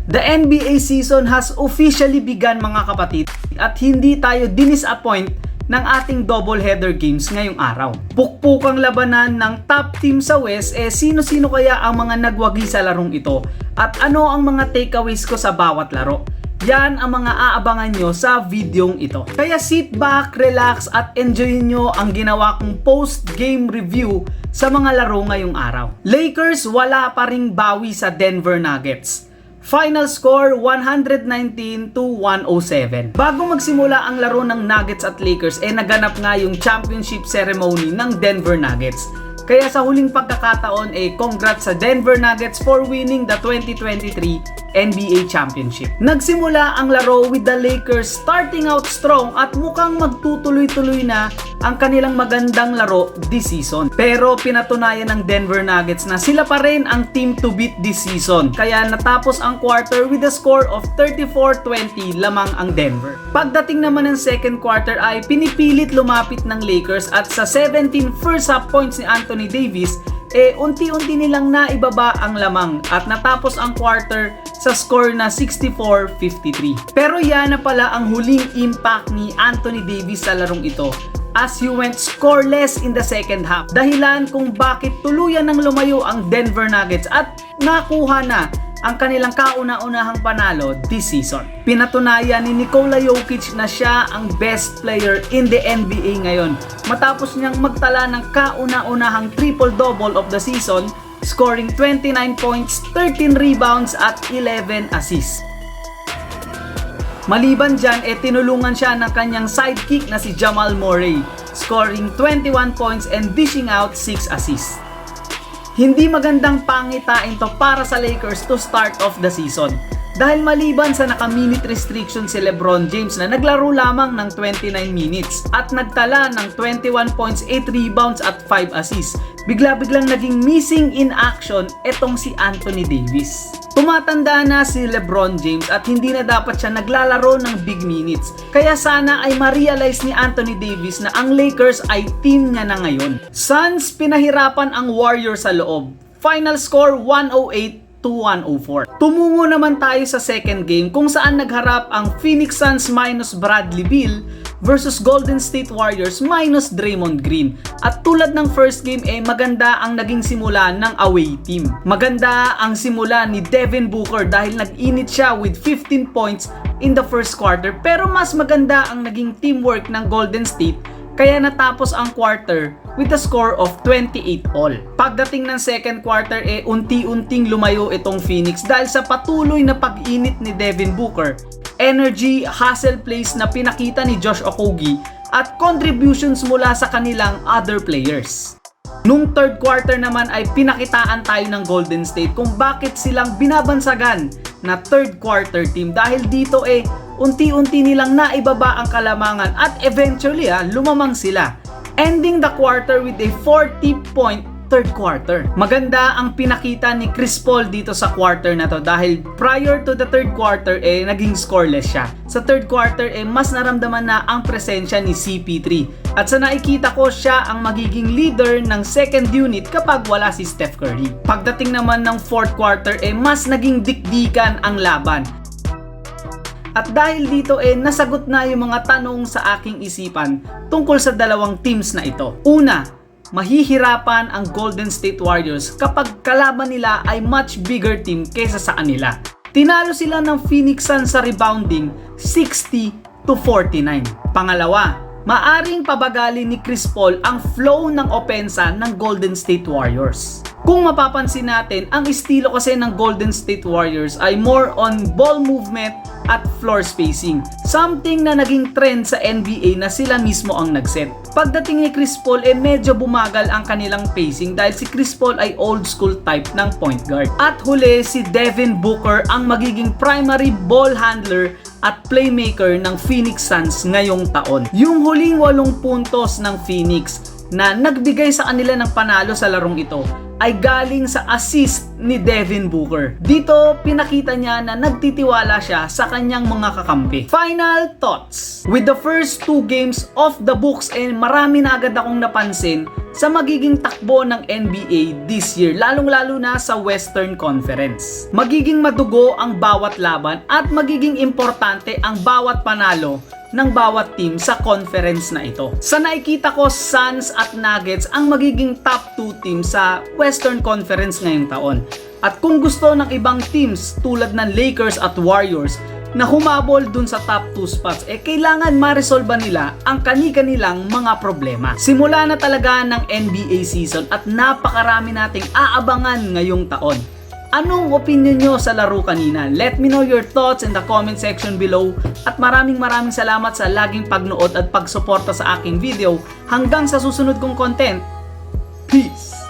The NBA season has officially begun mga kapatid at hindi tayo dinisappoint ng ating doubleheader games ngayong araw. Pukpukang labanan ng top team sa West, sino-sino kaya ang mga nagwagi sa larong ito at ano ang mga takeaways ko sa bawat laro? Yan ang mga aabangan nyo sa videong ito. Kaya sit back, relax at enjoy nyo ang ginawa kong post-game review sa mga laro ngayong araw. Lakers wala pa ring bawi sa Denver Nuggets. Final score 119-107. Bago magsimula ang laro ng Nuggets at Lakers, naganap nga yung championship ceremony ng Denver Nuggets. Kaya sa huling pagkakataon, congrats sa Denver Nuggets for winning the 2023 NBA Championship. Nagsimula ang laro with the Lakers starting out strong at mukhang magtutuloy-tuloy na ang kanilang magandang laro this season. Pero pinatunayan ng Denver Nuggets na sila pa rin ang team to beat this season. Kaya natapos ang quarter with a score of 34-20 lamang ang Denver. Pagdating naman ng second quarter ay pinipilit lumapit ng Lakers at sa 17 first half points ni Anthony Davis, unti-unti nilang naibaba ang lamang at natapos ang quarter sa score na 64-53. Pero yan na pala ang huling impact ni Anthony Davis sa larong ito as he went scoreless in the second half. Dahilan kung bakit tuluyan ng lumayo ang Denver Nuggets at nakuha na ang kanilang kauna-unahang panalo this season. Pinatunayan ni Nikola Jokic na siya ang best player in the NBA ngayon matapos niyang magtala ng kauna-unahang triple-double of the season, scoring 29 points, 13 rebounds at 11 assists. Maliban dyan, tinulungan siya ng kanyang sidekick na si Jamal Murray, scoring 21 points and dishing out 6 assists. Hindi magandang pangitain to para sa Lakers to start off the season. Dahil maliban sa naka-minute restriction si LeBron James na naglaro lamang ng 29 minutes at nagtala ng 21 points, 8 rebounds at 5 assists, bigla-biglang naging missing in action etong si Anthony Davis. Tumatanda na si LeBron James at hindi na dapat siya naglalaro ng big minutes. Kaya sana ay ma-realize ni Anthony Davis na ang Lakers ay team niya na ngayon. Suns pinahirapan ang Warriors sa loob. Final score 108-104. Tumungo naman tayo sa second game kung saan nagharap ang Phoenix Suns minus Bradley Beal versus Golden State Warriors minus Draymond Green. At tulad ng first game, maganda ang naging simula ng away team. Maganda ang simula ni Devin Booker dahil nag-init siya with 15 points in the first quarter. Pero mas maganda ang naging teamwork ng Golden State kaya natapos ang quarter with a score of 28 all. Pagdating ng second quarter, unti-unting lumayo itong Phoenix dahil sa patuloy na pag-init ni Devin Booker, energy, hustle plays na pinakita ni Josh Okogie at contributions mula sa kanilang other players. Nung third quarter naman ay pinakitaan tayo ng Golden State kung bakit silang binabansagan na third quarter team dahil dito unti-unti nilang naibaba ang kalamangan at eventually lumamang sila, ending the quarter with a 40-point third quarter. Maganda ang pinakita ni Chris Paul dito sa quarter na to dahil prior to the third quarter naging scoreless siya. Sa third quarter mas naramdaman na ang presensya ni CP3 at sa nakikita ko siya ang magiging leader ng second unit kapag wala si Steph Curry. Pagdating naman ng fourth quarter mas naging dikdikan ang laban. At dahil dito nasagot na yung mga tanong sa aking isipan tungkol sa dalawang teams na ito. Una, mahihirapan ang Golden State Warriors kapag kalaban nila ay much bigger team kaysa sa kanila. Tinalo sila ng Phoenix Suns sa rebounding 60-49. Pangalawa, maaring pabagalin ni Chris Paul ang flow ng opensa ng Golden State Warriors. Kung mapapansin natin, ang estilo kasi ng Golden State Warriors ay more on ball movement at floor spacing. Something na naging trend sa NBA na sila mismo ang nagset. Pagdating ni Chris Paul medyo bumagal ang kanilang pacing dahil si Chris Paul ay old school type ng point guard. At huli si Devin Booker ang magiging primary ball handler at playmaker ng Phoenix Suns ngayong taon. Yung huling 8 puntos ng Phoenix na nagbigay sa kanila ng panalo sa larong ito ay galing sa assist ni Devin Booker. Dito, pinakita niya na nagtitiwala siya sa kanyang mga kakampi. Final thoughts. With the first 2 games off the books marami na agad akong napansin sa magiging takbo ng NBA this year, lalong-lalo na sa Western Conference. Magiging madugo ang bawat laban at magiging importante ang bawat panalo ng bawat team sa conference na ito. Sa nakikita ko, Suns at Nuggets ang magiging top 2 team sa Western Conference ngayong taon. At kung gusto ng ibang teams tulad ng Lakers at Warriors na humabol dun sa top 2 spots, kailangan ma-resolve nila ang kani-kanilang mga problema. Simula na talaga ng NBA season at napakarami nating aabangan ngayong taon. Anong opinion nyo sa laro kanina? Let me know your thoughts in the comment section below at maraming salamat sa laging pagnood at pagsuporta sa aking video. Hanggang sa susunod kong content. Peace!